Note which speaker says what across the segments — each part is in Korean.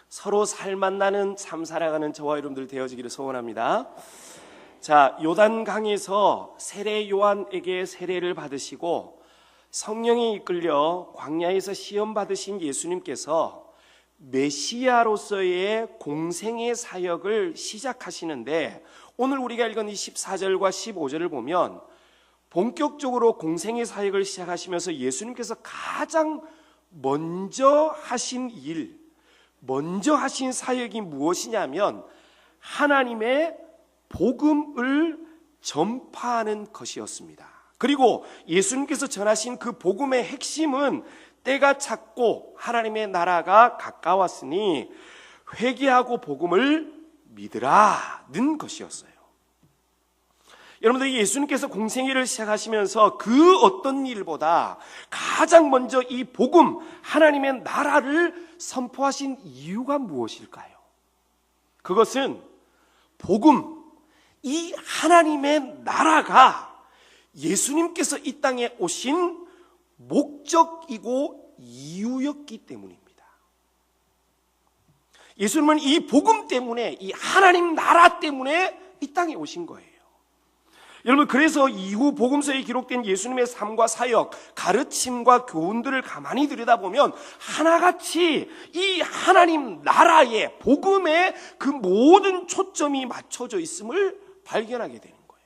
Speaker 1: 서로 살만나는 삶 살아가는 저와 여러분들 되어지기를 소원합니다. 자, 요단강에서 세례 요한에게 세례를 받으시고 성령에 이끌려 광야에서 시험 받으신 예수님께서 메시아로서의 공생의 사역을 시작하시는데, 오늘 우리가 읽은 이 14절과 15절을 보면 본격적으로 공생의 사역을 시작하시면서 예수님께서 가장 먼저 하신 일, 먼저 하신 사역이 무엇이냐면 하나님의 복음을 전파하는 것이었습니다. 그리고 예수님께서 전하신 그 복음의 핵심은 때가 찼고 하나님의 나라가 가까웠으니 회개하고 복음을 믿으라는 것이었어요. 여러분들, 예수님께서 공생애를 시작하시면서 그 어떤 일보다 가장 먼저 이 복음, 하나님의 나라를 선포하신 이유가 무엇일까요? 그것은 복음, 이 하나님의 나라가 예수님께서 이 땅에 오신 목적이고 이유였기 때문입니다. 예수님은 이 복음 때문에, 이 하나님 나라 때문에 이 땅에 오신 거예요. 여러분, 그래서 이후 복음서에 기록된 예수님의 삶과 사역, 가르침과 교훈들을 가만히 들여다보면 하나같이 이 하나님 나라의 복음에 그 모든 초점이 맞춰져 있음을 발견하게 되는 거예요.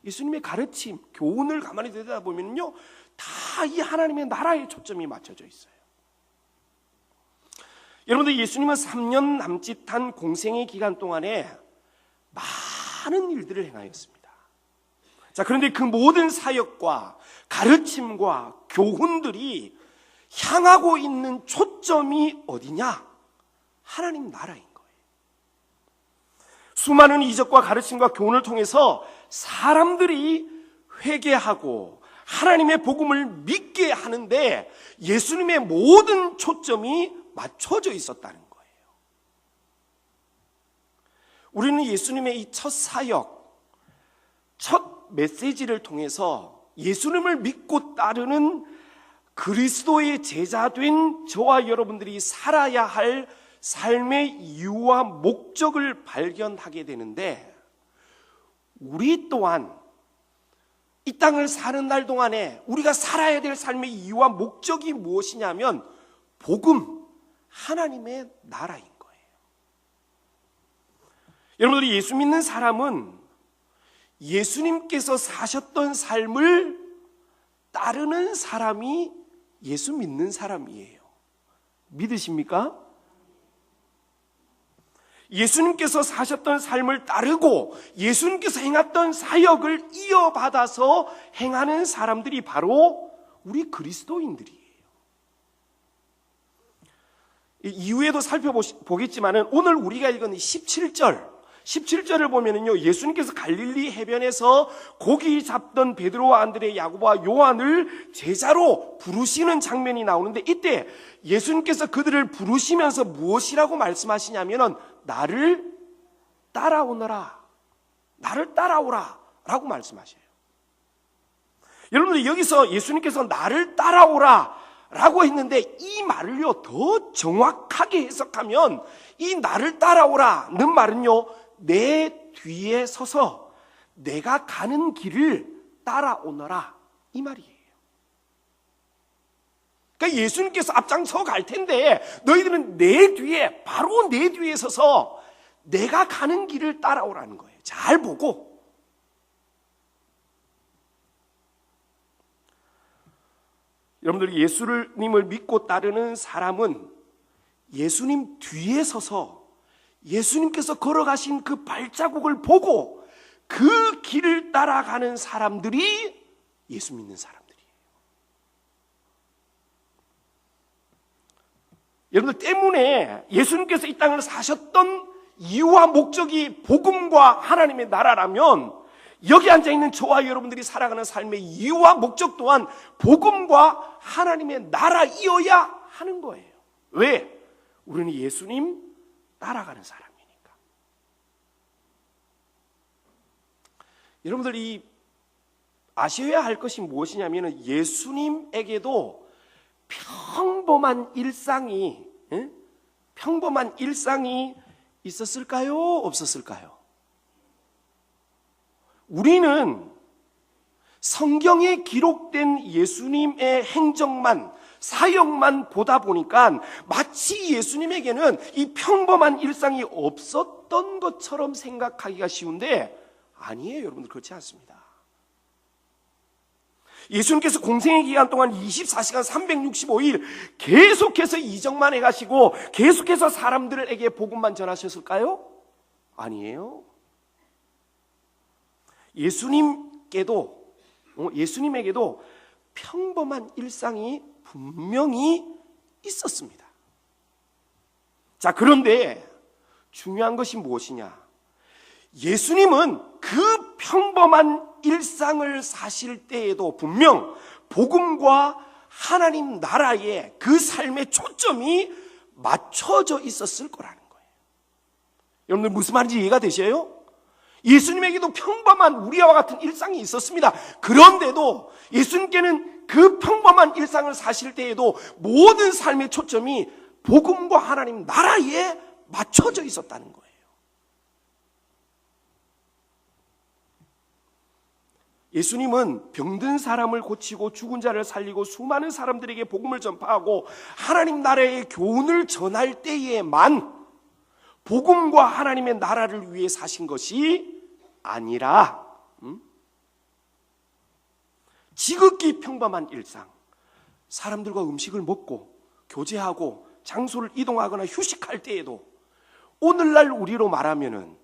Speaker 1: 예수님의 가르침, 교훈을 가만히 들여다보면요, 다 이 하나님의 나라에 초점이 맞춰져 있어요. 여러분들, 예수님은 3년 남짓한 공생의 기간 동안에 많은 일들을 행하였습니다. 자, 그런데 그 모든 사역과 가르침과 교훈들이 향하고 있는 초점이 어디냐? 하나님 나라인 거예요. 수많은 이적과 가르침과 교훈을 통해서 사람들이 회개하고 하나님의 복음을 믿게 하는데 예수님의 모든 초점이 맞춰져 있었다는 거예요. 우리는 예수님의 이 첫 사역, 첫 메시지를 통해서 예수님을 믿고 따르는 그리스도의 제자된 저와 여러분들이 살아야 할 삶의 이유와 목적을 발견하게 되는데, 우리 또한 이 땅을 사는 날 동안에 우리가 살아야 될 삶의 이유와 목적이 무엇이냐면 복음, 하나님의 나라인 거예요. 여러분들이 예수 믿는 사람은 예수님께서 사셨던 삶을 따르는 사람이 예수 믿는 사람이에요. 믿으십니까? 예수님께서 사셨던 삶을 따르고 예수님께서 행했던 사역을 이어받아서 행하는 사람들이 바로 우리 그리스도인들이에요. 이후에도 살펴보겠지만 오늘 우리가 읽은 17절을 보면은요, 예수님께서 갈릴리 해변에서 고기 잡던 베드로와 안드레, 야고보와 요한을 제자로 부르시는 장면이 나오는데, 이때 예수님께서 그들을 부르시면서 무엇이라고 말씀하시냐면은 나를 따라오너라, 나를 따라오라 라고 말씀하셔요. 여러분들, 여기서 예수님께서 나를 따라오라 라고 했는데 이 말을요 더 정확하게 해석하면 이 나를 따라오라는 말은요, 내 뒤에 서서 내가 가는 길을 따라오너라, 이 말이에요. 그러니까 예수님께서 앞장서 갈 텐데 너희들은 내 뒤에, 바로 내 뒤에 서서 내가 가는 길을 따라오라는 거예요. 잘 보고. 여러분들, 예수님을 믿고 따르는 사람은 예수님 뒤에 서서 예수님께서 걸어가신 그 발자국을 보고 그 길을 따라가는 사람들이 예수 믿는 사람들이에요. 여러분들 때문에 예수님께서 이 땅을 사셨던 이유와 목적이 복음과 하나님의 나라라면 여기 앉아있는 저와 여러분들이 살아가는 삶의 이유와 목적 또한 복음과 하나님의 나라이어야 하는 거예요. 왜? 우리는 예수님 따라가는 사람이니까. 여러분들이 아셔야 할 것이 무엇이냐면 예수님에게도 평범한 일상이 평범한 일상이 있었을까요? 없었을까요? 우리는 성경에 기록된 예수님의 행적만, 사역만 보다 보니까 마치 예수님에게는 이 평범한 일상이 없었던 것처럼 생각하기가 쉬운데 아니에요. 여러분들 그렇지 않습니다. 예수님께서 공생의 기간 동안 24시간 365일 계속해서 이적만 해가시고 계속해서 사람들에게 복음만 전하셨을까요? 아니에요. 예수님에게도 평범한 일상이 분명히 있었습니다. 자, 그런데 중요한 것이 무엇이냐? 예수님은 그 평범한 일상을 사실 때에도 분명 복음과 하나님 나라의 그 삶의 초점이 맞춰져 있었을 거라는 거예요. 여러분들 무슨 말인지 이해가 되셔요? 예수님에게도 평범한 우리와 같은 일상이 있었습니다. 그런데도 예수님께는 그 평범한 일상을 사실 때에도 모든 삶의 초점이 복음과 하나님 나라에 맞춰져 있었다는 거예요. 예수님은 병든 사람을 고치고 죽은 자를 살리고 수많은 사람들에게 복음을 전파하고 하나님 나라의 교훈을 전할 때에만 복음과 하나님의 나라를 위해 사신 것이 아니라 지극히 평범한 일상, 사람들과 음식을 먹고 교제하고 장소를 이동하거나 휴식할 때에도 오늘날 우리로 말하면은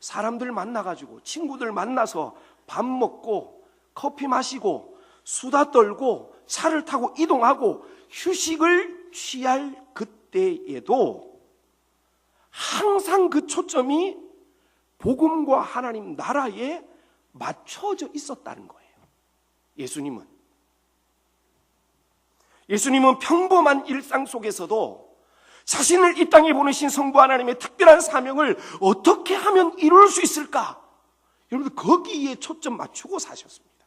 Speaker 1: 사람들 만나가지고 친구들 만나서 밥 먹고 커피 마시고 수다 떨고 차를 타고 이동하고 휴식을 취할 그때에도 항상 그 초점이 복음과 하나님 나라에 맞춰져 있었다는 거예요. 예수님은 평범한 일상 속에서도 자신을 이 땅에 보내신 성부 하나님의 특별한 사명을 어떻게 하면 이룰 수 있을까? 여러분들 거기에 초점 맞추고 사셨습니다.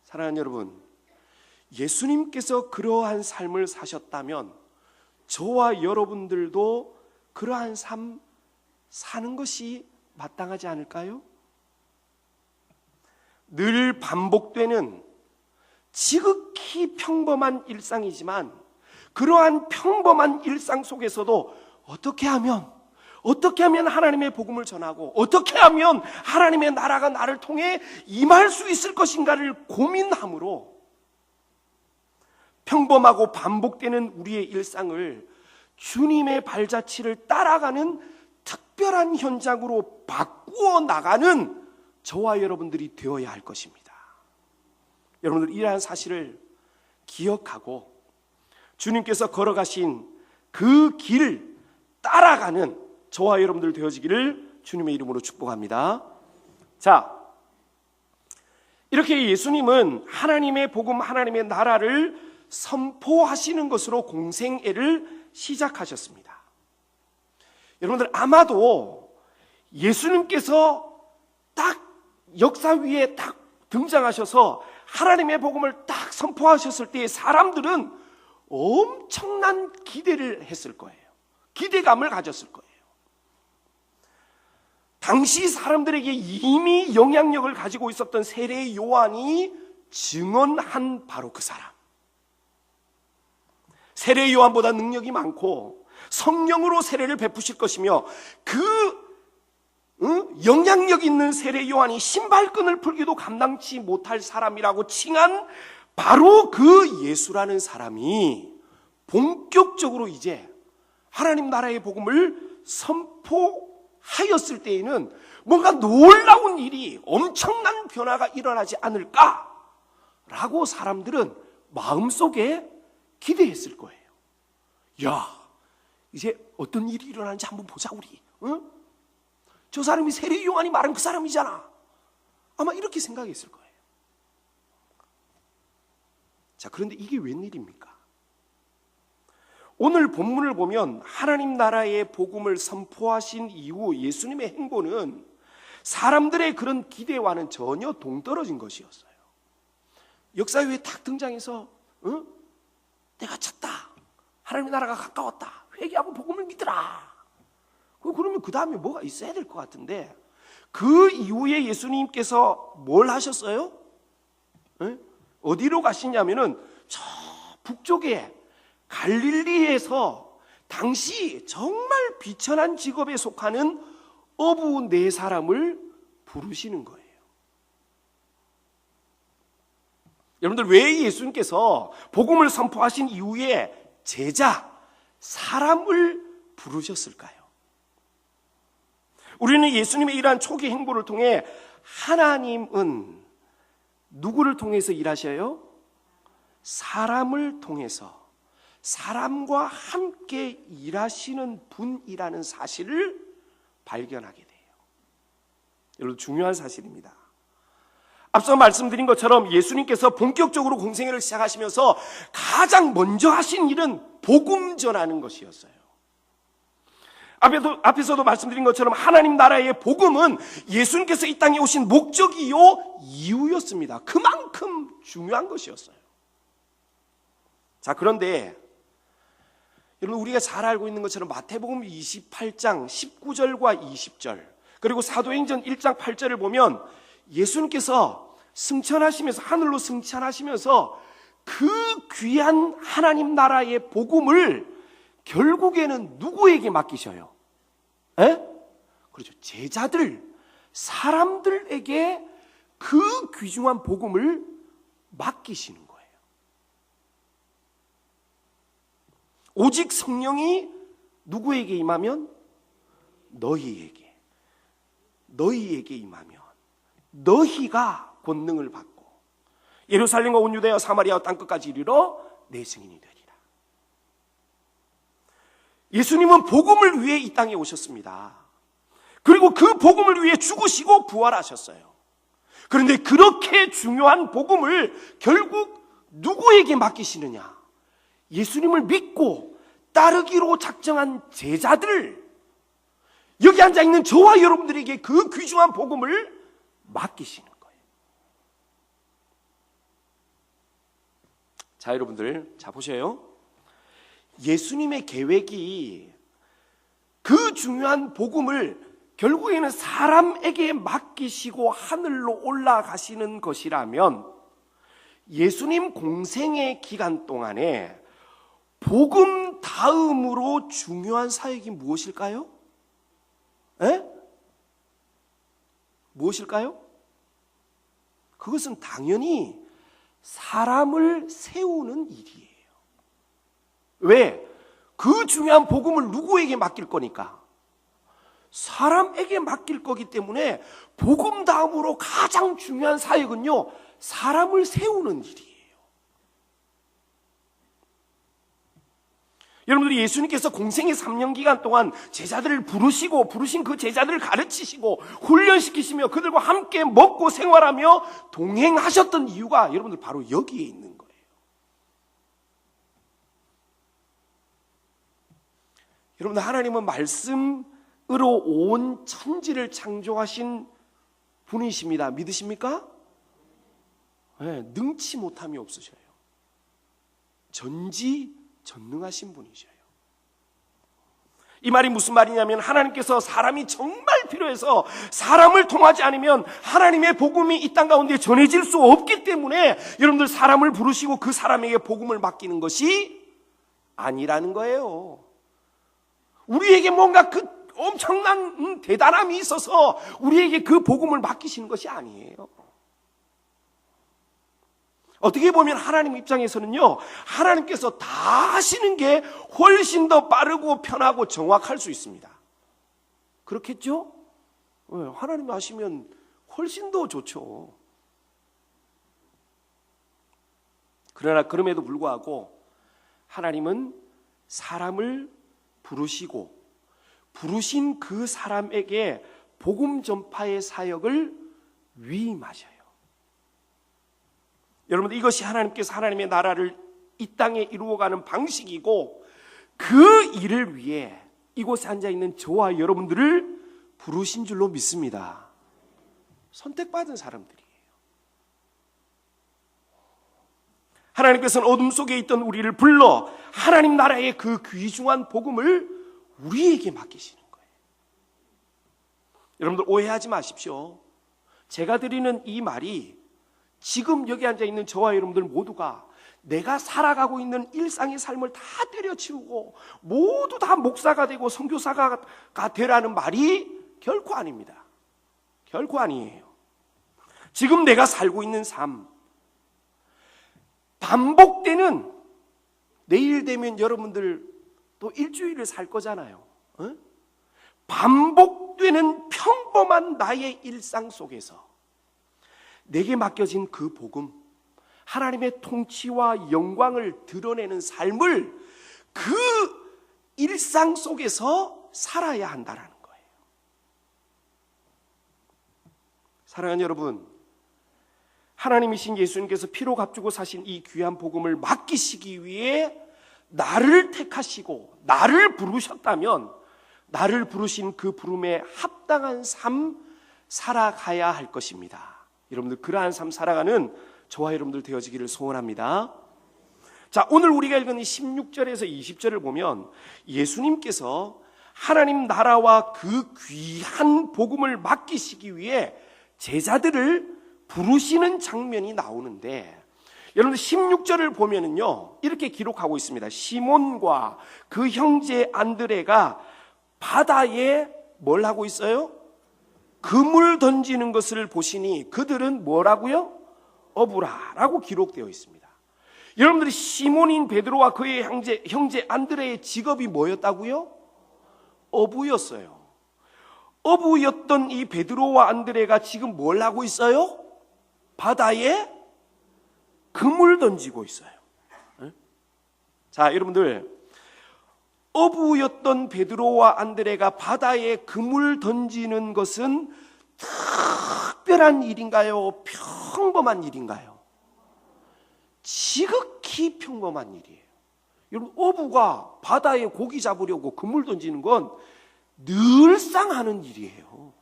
Speaker 1: 사랑하는 여러분, 예수님께서 그러한 삶을 사셨다면 저와 여러분들도 그러한 삶 사는 것이 마땅하지 않을까요? 늘 반복되는 지극히 평범한 일상이지만 그러한 평범한 일상 속에서도 어떻게 하면 하나님의 복음을 전하고 어떻게 하면 하나님의 나라가 나를 통해 임할 수 있을 것인가를 고민함으로 평범하고 반복되는 우리의 일상을 주님의 발자취를 따라가는 특별한 현장으로 바꾸어 나가는 저와 여러분들이 되어야 할 것입니다. 여러분들 이러한 사실을 기억하고 주님께서 걸어가신 그 길 따라가는 저와 여러분들 되어지기를 주님의 이름으로 축복합니다. 자, 이렇게 예수님은 하나님의 복음, 하나님의 나라를 선포하시는 것으로 공생애를 시작하셨습니다. 여러분들 아마도 예수님께서 딱 역사 위에 딱 등장하셔서 하나님의 복음을 딱 선포하셨을 때 사람들은 엄청난 기대를 했을 거예요. 기대감을 가졌을 거예요. 당시 사람들에게 이미 영향력을 가지고 있었던 세례 요한이 증언한 바로 그 사람. 세례 요한보다 능력이 많고 성령으로 세례를 베푸실 것이며 그 영향력 있는 세례 요한이 신발끈을 풀기도 감당치 못할 사람이라고 칭한 바로 그 예수라는 사람이 본격적으로 이제 하나님 나라의 복음을 선포하였을 때에는 뭔가 놀라운 일이, 엄청난 변화가 일어나지 않을까라고 사람들은 마음속에 기대했을 거예요. 야, 이제 어떤 일이 일어나는지 한번 보자 우리. 응? 저 사람이 세례 요한이 말한 그 사람이잖아. 아마 이렇게 생각했을 거예요. 자, 그런데 이게 웬일입니까? 오늘 본문을 보면 하나님 나라의 복음을 선포하신 이후 예수님의 행보는 사람들의 그런 기대와는 전혀 동떨어진 것이었어요. 역사 위에 탁 등장해서 내가 쳤다. 하나님의 나라가 가까웠다. 회개하고 복음을 믿으라. 그러면 그 다음에 뭐가 있어야 될 것 같은데, 그 이후에 예수님께서 뭘 하셨어요? 네? 어디로 가시냐면은 저 북쪽에 갈릴리에서 당시 정말 비천한 직업에 속하는 어부 4사람을 부르시는 거예요. 여러분들, 왜 예수님께서 복음을 선포하신 이후에 제자, 사람을 부르셨을까요? 우리는 예수님의 이러한 초기 행보를 통해 하나님은 누구를 통해서 일하셔요? 사람을 통해서, 사람과 함께 일하시는 분이라는 사실을 발견하게 돼요. 여러분, 중요한 사실입니다. 앞서 말씀드린 것처럼 예수님께서 본격적으로 공생애를 시작하시면서 가장 먼저 하신 일은 복음 전하는 것이었어요. 앞에서도 말씀드린 것처럼 하나님 나라의 복음은 예수님께서 이 땅에 오신 목적이요 이유였습니다. 그만큼 중요한 것이었어요. 자, 그런데 여러분, 우리가 잘 알고 있는 것처럼 마태복음 28장 19절과 20절, 그리고 사도행전 1장 8절을 보면 예수님께서 승천하시면서, 하늘로 승천하시면서 그 귀한 하나님 나라의 복음을 결국에는 누구에게 맡기셔요? 그렇죠. 제자들, 사람들에게 그 귀중한 복음을 맡기시는 거예요. 오직 성령이 누구에게 임하면? 너희에게 임하면 너희가 권능을 받고 예루살렘과 온 유대와 사마리아 땅끝까지 이르러 내 증인이 되리라. 예수님은 복음을 위해 이 땅에 오셨습니다. 그리고 그 복음을 위해 죽으시고 부활하셨어요. 그런데 그렇게 중요한 복음을 결국 누구에게 맡기시느냐? 예수님을 믿고 따르기로 작정한 제자들, 여기 앉아있는 저와 여러분들에게 그 귀중한 복음을 맡기시는 거예요. 자, 여러분들, 자 보세요. 예수님의 계획이 그 중요한 복음을 결국에는 사람에게 맡기시고 하늘로 올라가시는 것이라면, 예수님 공생의 기간 동안에 복음 다음으로 중요한 사역이 무엇일까요? 무엇일까요? 그것은 당연히 사람을 세우는 일이에요. 왜? 그 중요한 복음을 누구에게 맡길 거니까? 사람에게 맡길 거기 때문에 복음 다음으로 가장 중요한 사역은요, 사람을 세우는 일이에요. 여러분들이 예수님께서 공생의 3년 기간 동안 제자들을 부르신 그 제자들을 가르치시고 훈련시키시며 그들과 함께 먹고 생활하며 동행하셨던 이유가 여러분들 바로 여기에 있는 거예요. 여러분들, 하나님은 말씀으로 온 천지를 창조하신 분이십니다. 믿으십니까? 네, 능치 못함이 없으셔요. 전지전능하신 분이셔요. 이 말이 무슨 말이냐면, 하나님께서 사람이 정말 필요해서 사람을 통하지 않으면 하나님의 복음이 이 땅 가운데 전해질 수 없기 때문에 여러분들 사람을 부르시고 그 사람에게 복음을 맡기는 것이 아니라는 거예요. 우리에게 뭔가 그 엄청난 대단함이 있어서 우리에게 그 복음을 맡기시는 것이 아니에요. 어떻게 보면 하나님 입장에서는요, 하나님께서 다 하시는 게 훨씬 더 빠르고 편하고 정확할 수 있습니다. 그렇겠죠? 하나님이 하시면 훨씬 더 좋죠. 그러나 그럼에도 불구하고 하나님은 사람을 부르시고 부르신 그 사람에게 복음 전파의 사역을 위임하셔요. 여러분들, 이것이 하나님께서 하나님의 나라를 이 땅에 이루어가는 방식이고, 그 일을 위해 이곳에 앉아있는 저와 여러분들을 부르신 줄로 믿습니다. 선택받은 사람들이에요. 하나님께서는 어둠 속에 있던 우리를 불러 하나님 나라의 그 귀중한 복음을 우리에게 맡기시는 거예요. 여러분들 오해하지 마십시오. 제가 드리는 이 말이 지금 여기 앉아 있는 저와 여러분들 모두가 내가 살아가고 있는 일상의 삶을 다 때려치우고 모두 다 목사가 되고 선교사가 되라는 말이 결코 아닙니다. 결코 아니에요. 지금 내가 살고 있는 삶, 반복되는, 내일 되면 여러분들 또 일주일을 살 거잖아요. 반복되는 평범한 나의 일상 속에서 내게 맡겨진 그 복음, 하나님의 통치와 영광을 드러내는 삶을 그 일상 속에서 살아야 한다는 거예요. 사랑하는 여러분, 하나님이신 예수님께서 피로 값주고 사신 이 귀한 복음을 맡기시기 위해 나를 택하시고 나를 부르셨다면 나를 부르신 그 부름에 합당한 삶 살아가야 할 것입니다. 여러분들 그러한 삶 살아가는 저와 여러분들 되어지기를 소원합니다. 자, 오늘 우리가 읽은 16절에서 20절을 보면 예수님께서 하나님 나라와 그 귀한 복음을 맡기시기 위해 제자들을 부르시는 장면이 나오는데, 여러분들 16절을 보면은요 이렇게 기록하고 있습니다. 시몬과 그 형제 안드레가 바다에 뭘 하고 있어요? 그물 던지는 것을 보시니 그들은 뭐라고요? 어부라라고 기록되어 있습니다. 여러분들이 시몬인 베드로와 그의 형제 안드레의 직업이 뭐였다고요? 어부였어요. 어부였던 이 베드로와 안드레가 지금 뭘 하고 있어요? 바다에 그물 던지고 있어요. 자, 여러분들, 어부였던 베드로와 안드레가 바다에 그물 던지는 것은 특별한 일인가요? 평범한 일인가요? 지극히 평범한 일이에요. 여러분, 어부가 바다에 고기 잡으려고 그물 던지는 건 늘상 하는 일이에요.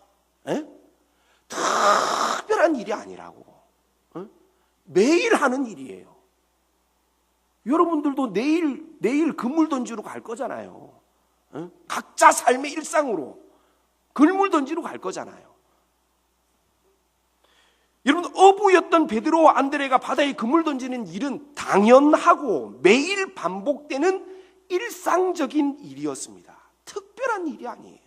Speaker 1: 특별한 일이 아니라고. 매일 하는 일이에요. 여러분들도 내일 그물 던지러 갈 거잖아요. 각자 삶의 일상으로 그물 던지러 갈 거잖아요. 여러분, 어부였던 베드로와 안드레가 바다에 그물 던지는 일은 당연하고 매일 반복되는 일상적인 일이었습니다. 특별한 일이 아니에요.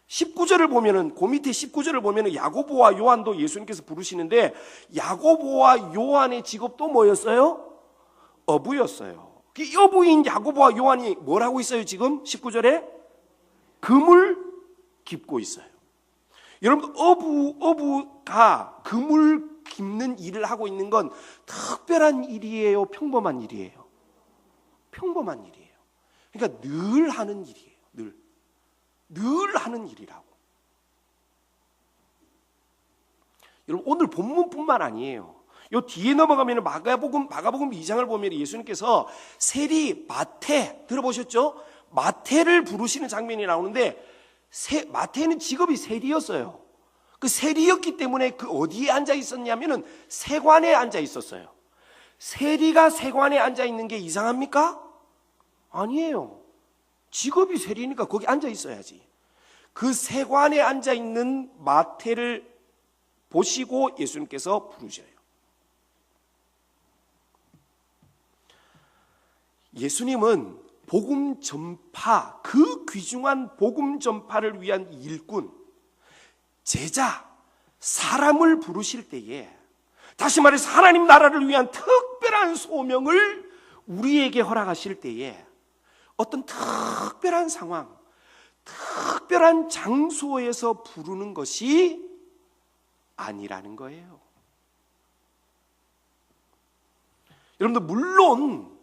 Speaker 1: 19절을 보면은, 그 밑에 19절을 보면은 야고보와 요한도 예수님께서 부르시는데, 야고보와 요한의 직업도 뭐였어요? 어부였어요. 그 어부인 야고보와 요한이 뭘 하고 있어요? 지금 19절에 금을 깁고 있어요. 여러분, 어부가 금을 깁는 일을 하고 있는 건 특별한 일이에요? 평범한 일이에요? 평범한 일이에요. 그러니까 늘 하는 일이에요. 늘 하는 일이라고. 여러분, 오늘 본문뿐만 아니에요. 요 뒤에 넘어가면 마가복음 2장을 보면 예수님께서 세리 마태 들어보셨죠? 마태를 부르시는 장면이 나오는데, 마태는 직업이 세리였어요. 그 세리였기 때문에 그 어디에 앉아 있었냐면은 세관에 앉아 있었어요. 세리가 세관에 앉아 있는 게 이상합니까? 아니에요. 직업이 세리니까 거기 앉아 있어야지. 그 세관에 앉아 있는 마태를 보시고 예수님께서 부르셔요. 예수님은 복음 전파, 그 귀중한 복음 전파를 위한 일꾼, 제자, 사람을 부르실 때에, 다시 말해서 하나님 나라를 위한 특별한 소명을 우리에게 허락하실 때에 어떤 특별한 상황, 특별한 장소에서 부르는 것이 아니라는 거예요. 여러분들, 물론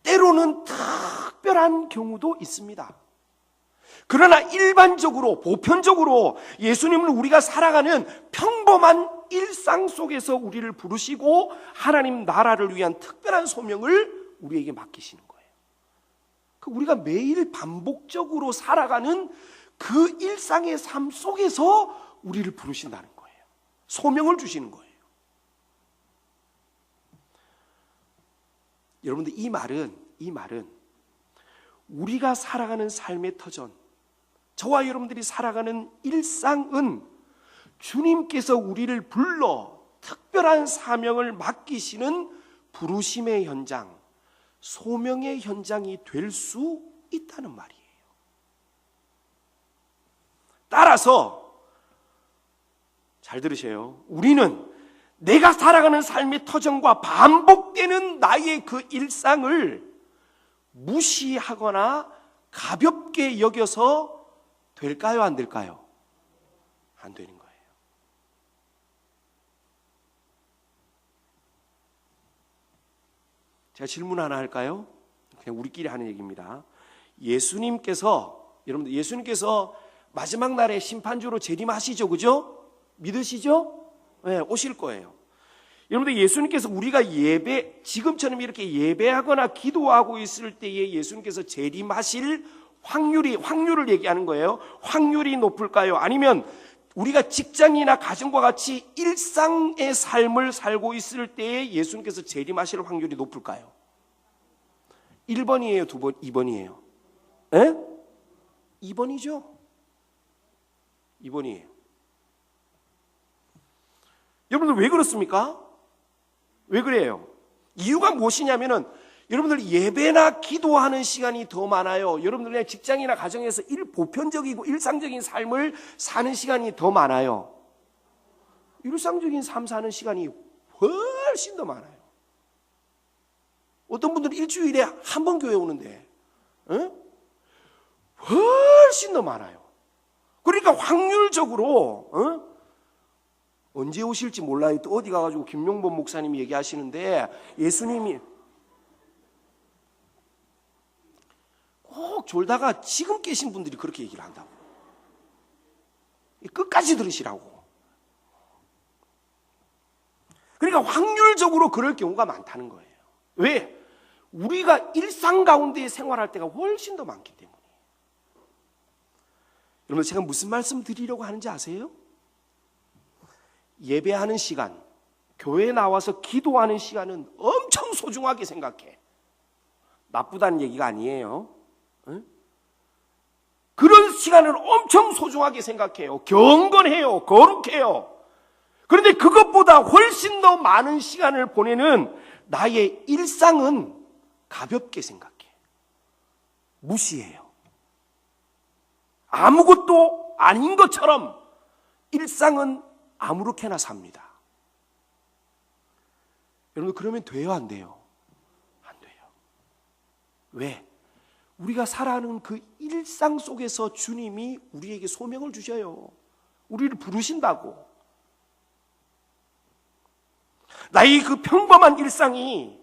Speaker 1: 때로는 특별한 경우도 있습니다. 그러나 일반적으로, 보편적으로 예수님은 우리가 살아가는 평범한 일상 속에서 우리를 부르시고 하나님 나라를 위한 특별한 소명을 우리에게 맡기시는 거예요. 우리가 매일 반복적으로 살아가는 그 일상의 삶 속에서 우리를 부르신다는 거예요. 소명을 주시는 거예요. 여러분들 이 말은 우리가 살아가는 삶의 터전, 저와 여러분들이 살아가는 일상은 주님께서 우리를 불러 특별한 사명을 맡기시는 부르심의 현장, 소명의 현장이 될 수 있다는 말이에요. 따라서 잘 들으세요. 우리는 내가 살아가는 삶의 터전과 반복되는 나의 그 일상을 무시하거나 가볍게 여겨서 될까요? 안 될까요? 안 되는 거예요. 제가 질문 하나 할까요? 그냥 우리끼리 하는 얘기입니다. 여러분들 예수님께서 마지막 날에 심판주로 재림하시죠, 그죠? 믿으시죠? 네, 오실 거예요. 여러분들 예수님께서 우리가 지금처럼 이렇게 예배하거나 기도하고 있을 때에 예수님께서 재림하실 확률을 얘기하는 거예요. 확률이 높을까요? 아니면 우리가 직장이나 가정과 같이 일상의 삶을 살고 있을 때에 예수님께서 재림하실 확률이 높을까요? 1번이에요? 2번이에요? 에? 2번이죠? 2번이에요. 여러분들 왜 그렇습니까? 왜 그래요? 이유가 무엇이냐면은 여러분들 예배나 기도하는 시간이 더 많아요. 여러분들 그냥 직장이나 가정에서 보편적이고 일상적인 삶을 사는 시간이 더 많아요. 일상적인 삶 사는 시간이 훨씬 더 많아요. 어떤 분들은 일주일에 한 번 교회 오는데 훨씬 더 많아요. 그러니까 확률적으로 언제 오실지 몰라요. 또 어디 가가지고 김용범 목사님이 얘기하시는데 예수님이 꼭 졸다가 지금 깨신 분들이 그렇게 얘기를 한다고. 끝까지 들으시라고. 그러니까 확률적으로 그럴 경우가 많다는 거예요. 왜? 우리가 일상 가운데 생활할 때가 훨씬 더 많기 때문에. 여러분 제가 무슨 말씀 드리려고 하는지 아세요? 예배하는 시간, 교회에 나와서 기도하는 시간은 엄청 소중하게 생각해. 나쁘다는 얘기가 아니에요. 그런 시간을 엄청 소중하게 생각해요. 경건해요. 거룩해요. 그런데 그것보다 훨씬 더 많은 시간을 보내는 나의 일상은 가볍게 생각해. 무시해요. 아무것도 아닌 것처럼 일상은 아무렇게나 삽니다. 여러분 그러면 돼요? 안 돼요? 안 돼요. 왜? 우리가 살아가는 그 일상 속에서 주님이 우리에게 소명을 주셔요. 우리를 부르신다고. 나의 그 평범한 일상이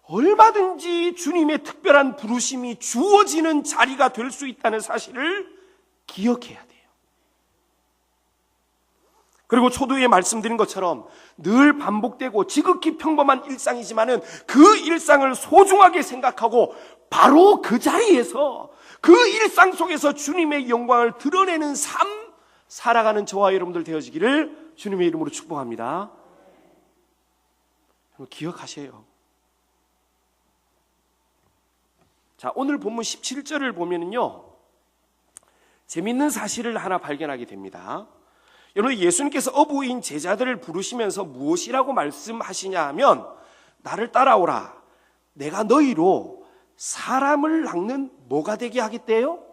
Speaker 1: 얼마든지 주님의 특별한 부르심이 주어지는 자리가 될 수 있다는 사실을 기억해야 돼요. 그리고 초두에 말씀드린 것처럼 늘 반복되고 지극히 평범한 일상이지만은 그 일상을 소중하게 생각하고 바로 그 자리에서 그 일상 속에서 주님의 영광을 드러내는 삶 살아가는 저와 여러분들 되어지기를 주님의 이름으로 축복합니다. 기억하세요. 자, 오늘 본문 17절을 보면은요, 재밌는 사실을 하나 발견하게 됩니다. 여러분, 예수님께서 어부인 제자들을 부르시면서 무엇이라고 말씀하시냐 하면, 나를 따라오라. 내가 너희로 사람을 낚는 뭐가 되게 하겠대요?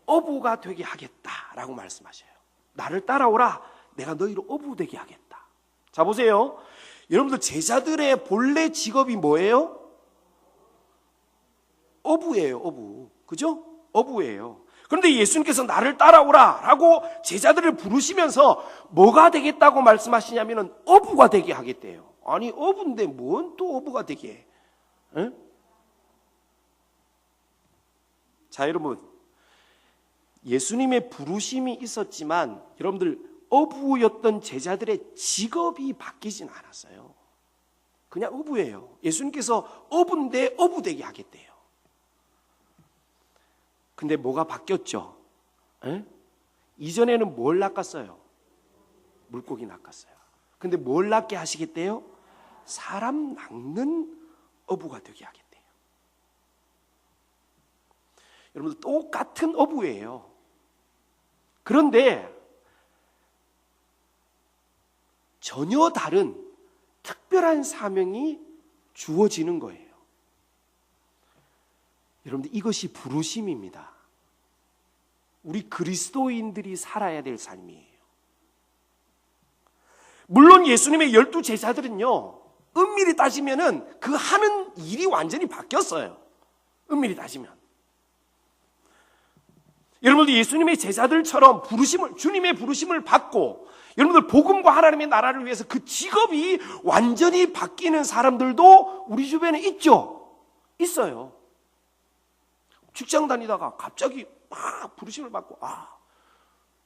Speaker 1: 어부가 되게 하겠다라고 말씀하셔요. 나를 따라오라. 내가 너희로 어부 되게 하겠다. 자, 보세요. 여러분들 제자들의 본래 직업이 뭐예요? 어부예요, 어부. 그죠? 어부예요. 그런데 예수님께서 나를 따라오라 라고 제자들을 부르시면서 뭐가 되겠다고 말씀하시냐면 어부가 되게 하겠대요. 아니 어부인데 뭔 또 어부가 되게 해? 에? 자 여러분, 예수님의 부르심이 있었지만 여러분들 어부였던 제자들의 직업이 바뀌진 않았어요. 그냥 어부예요. 예수님께서 어부인데 어부 되게 하겠대요. 근데 뭐가 바뀌었죠? 에? 이전에는 뭘 낚았어요? 물고기 낚았어요. 근데 뭘 낚게 하시겠대요? 사람 낚는 어부가 되게 하겠대요. 여러분들 똑같은 어부예요. 그런데 전혀 다른 특별한 사명이 주어지는 거예요. 여러분들 이것이 부르심입니다. 우리 그리스도인들이 살아야 될 삶이에요. 물론 예수님의 12 제자들은요, 엄밀히 따지면은 그 하는 일이 완전히 바뀌었어요. 엄밀히 따지면. 여러분들 예수님의 제자들처럼 주님의 부르심을 받고 여러분들 복음과 하나님의 나라를 위해서 그 직업이 완전히 바뀌는 사람들도 우리 주변에 있죠? 있어요. 직장 다니다가 갑자기 막 부르심을 받고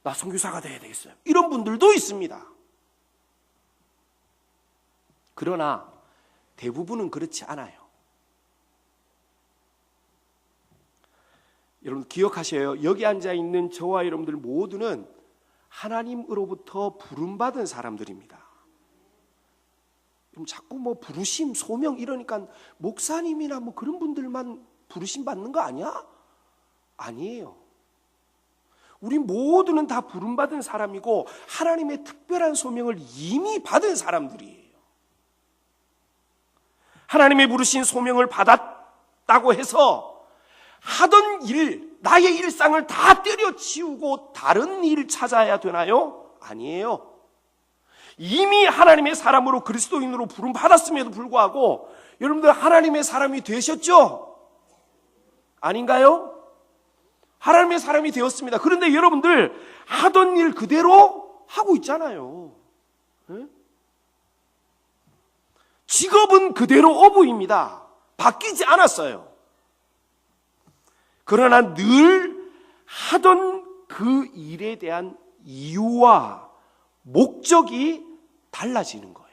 Speaker 1: 나 선교사가 돼야 되겠어요. 이런 분들도 있습니다. 그러나 대부분은 그렇지 않아요. 여러분 기억하셔요. 여기 앉아있는 저와 여러분들 모두는 하나님으로부터 부름받은 사람들입니다. 그럼 자꾸 부르심, 소명 이러니까 목사님이나 그런 분들만 부르심 받는 거 아니야? 아니에요. 우리 모두는 다 부름받은 사람이고 하나님의 특별한 소명을 이미 받은 사람들이에요. 하나님의 부르신 소명을 받았다고 해서 하던 일, 나의 일상을 다 때려치우고 다른 일 찾아야 되나요? 아니에요. 이미 하나님의 사람으로 그리스도인으로 부름 받았음에도 불구하고 여러분들 하나님의 사람이 되셨죠? 아닌가요? 하나님의 사람이 되었습니다. 그런데 여러분들 하던 일 그대로 하고 있잖아요. 네? 직업은 그대로 어부입니다. 바뀌지 않았어요. 그러나 늘 하던 그 일에 대한 이유와 목적이 달라지는 거예요.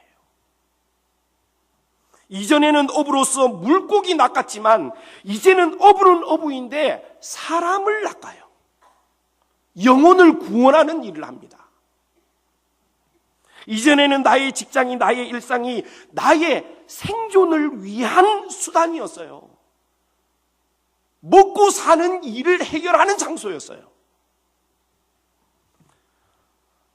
Speaker 1: 이전에는 어부로서 물고기 낚았지만 이제는 어부는 어부인데 사람을 낚아요. 영혼을 구원하는 일을 합니다. 이전에는 나의 직장이, 나의 일상이 나의 생존을 위한 수단이었어요. 먹고 사는 일을 해결하는 장소였어요.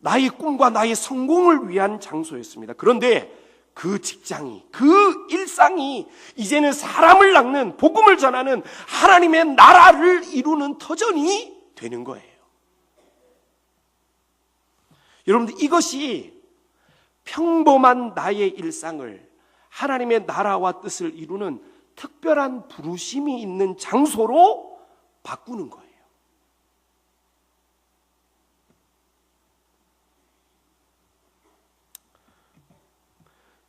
Speaker 1: 나의 꿈과 나의 성공을 위한 장소였습니다. 그런데 그 직장이, 그 일상이 이제는 사람을 낚는, 복음을 전하는 하나님의 나라를 이루는 터전이 되는 거예요. 여러분들 이것이 평범한 나의 일상을 하나님의 나라와 뜻을 이루는 특별한 부르심이 있는 장소로 바꾸는 거예요.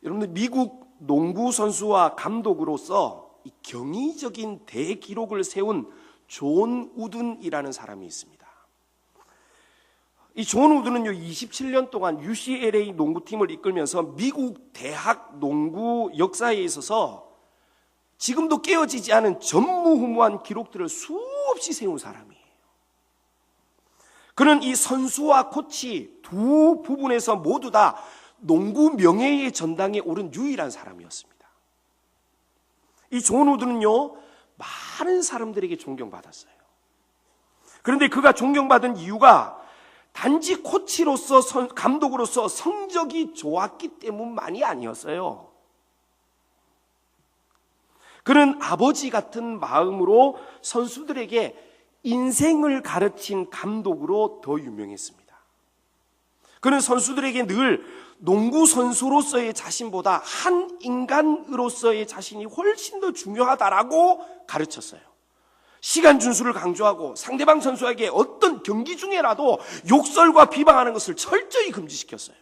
Speaker 1: 여러분들 미국 농구 선수와 감독으로서 이 경이적인 대기록을 세운 존 우든이라는 사람이 있습니다. 이 존 우든은요 27년 동안 UCLA 농구팀을 이끌면서 미국 대학 농구 역사에 있어서 지금도 깨어지지 않은 전무후무한 기록들을 수없이 세운 사람이에요. 그는 이 선수와 코치 두 부분에서 모두 다 농구 명예의 전당에 오른 유일한 사람이었습니다. 이 존 우드는요 많은 사람들에게 존경받았어요. 그런데 그가 존경받은 이유가 단지 코치로서 감독으로서 성적이 좋았기 때문만이 아니었어요. 그는 아버지 같은 마음으로 선수들에게 인생을 가르친 감독으로 더 유명했습니다. 그는 선수들에게 늘 농구 선수로서의 자신보다 한 인간으로서의 자신이 훨씬 더 중요하다라고 가르쳤어요. 시간 준수를 강조하고 상대방 선수에게 어떤 경기 중에라도 욕설과 비방하는 것을 철저히 금지시켰어요.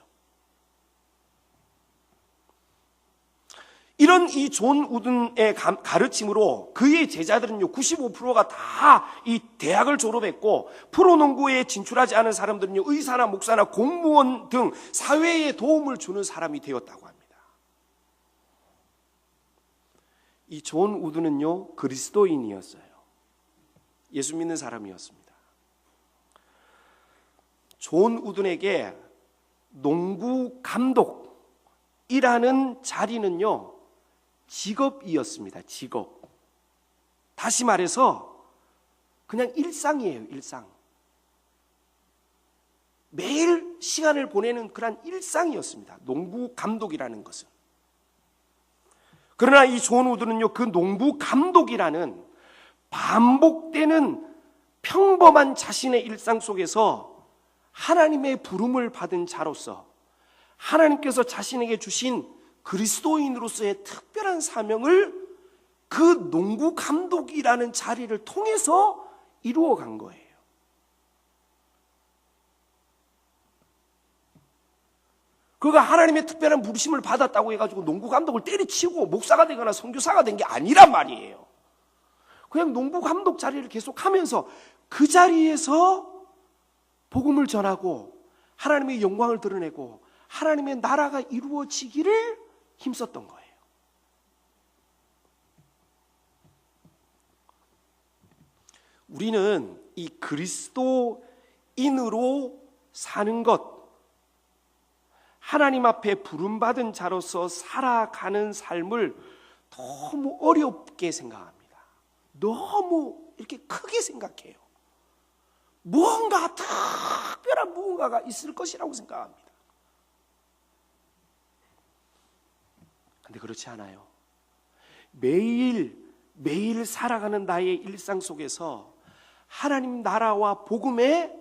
Speaker 1: 이런 이 존 우든의 가르침으로 그의 제자들은요 95%가 다 이 대학을 졸업했고 프로농구에 진출하지 않은 사람들은요 의사나 목사나 공무원 등 사회에 도움을 주는 사람이 되었다고 합니다. 이 존 우든은요 그리스도인이었어요. 예수 믿는 사람이었습니다. 존 우든에게 농구 감독이라는 자리는요 직업이었습니다. 직업. 다시 말해서 그냥 일상이에요. 일상. 매일 시간을 보내는 그런 일상이었습니다. 농부 감독이라는 것은. 그러나 이 존 우드는요, 그 농부 감독이라는 반복되는 평범한 자신의 일상 속에서 하나님의 부름을 받은 자로서 하나님께서 자신에게 주신 그리스도인으로서의 특별한 사명을 그 농부 감독이라는 자리를 통해서 이루어간 거예요. 그가 하나님의 특별한 부르심을 받았다고 해가지고 농부 감독을 때려치고 목사가 되거나 선교사가 된 게 아니란 말이에요. 그냥 농부 감독 자리를 계속하면서 그 자리에서 복음을 전하고 하나님의 영광을 드러내고 하나님의 나라가 이루어지기를 힘썼던 거예요. 우리는 이 그리스도인으로 사는 것, 하나님 앞에 부름받은 자로서 살아가는 삶을 너무 어렵게 생각합니다. 너무 이렇게 크게 생각해요. 무언가 특별한 무언가가 있을 것이라고 생각합니다. 그런데 그렇지 않아요. 매일 살아가는 나의 일상 속에서 하나님 나라와 복음에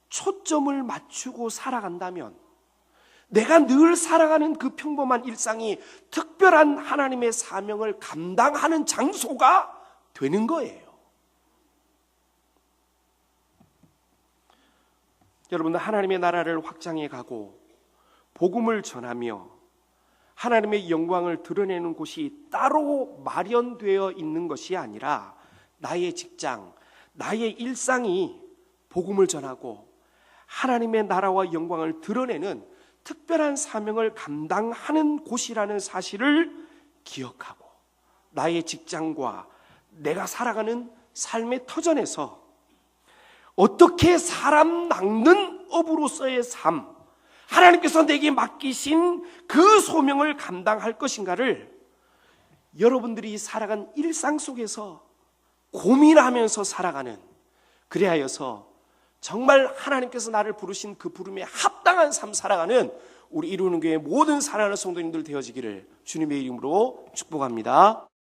Speaker 1: 초점을 맞추고 살아간다면 내가 늘 살아가는 그 평범한 일상이 특별한 하나님의 사명을 감당하는 장소가 되는 거예요. 여러분들, 하나님의 나라를 확장해 가고 복음을 전하며 하나님의 영광을 드러내는 곳이 따로 마련되어 있는 것이 아니라 나의 직장, 나의 일상이 복음을 전하고 하나님의 나라와 영광을 드러내는 특별한 사명을 감당하는 곳이라는 사실을 기억하고 나의 직장과 내가 살아가는 삶의 터전에서 어떻게 사람 낚는 업으로서의 삶, 하나님께서 내게 맡기신 그 소명을 감당할 것인가를 여러분들이 살아간 일상 속에서 고민하면서 살아가는, 그리하여서 정말 하나님께서 나를 부르신 그 부름에 합당한 삶 살아가는 우리 이루는 교회 모든 사랑하는 성도님들 되어지기를 주님의 이름으로 축복합니다.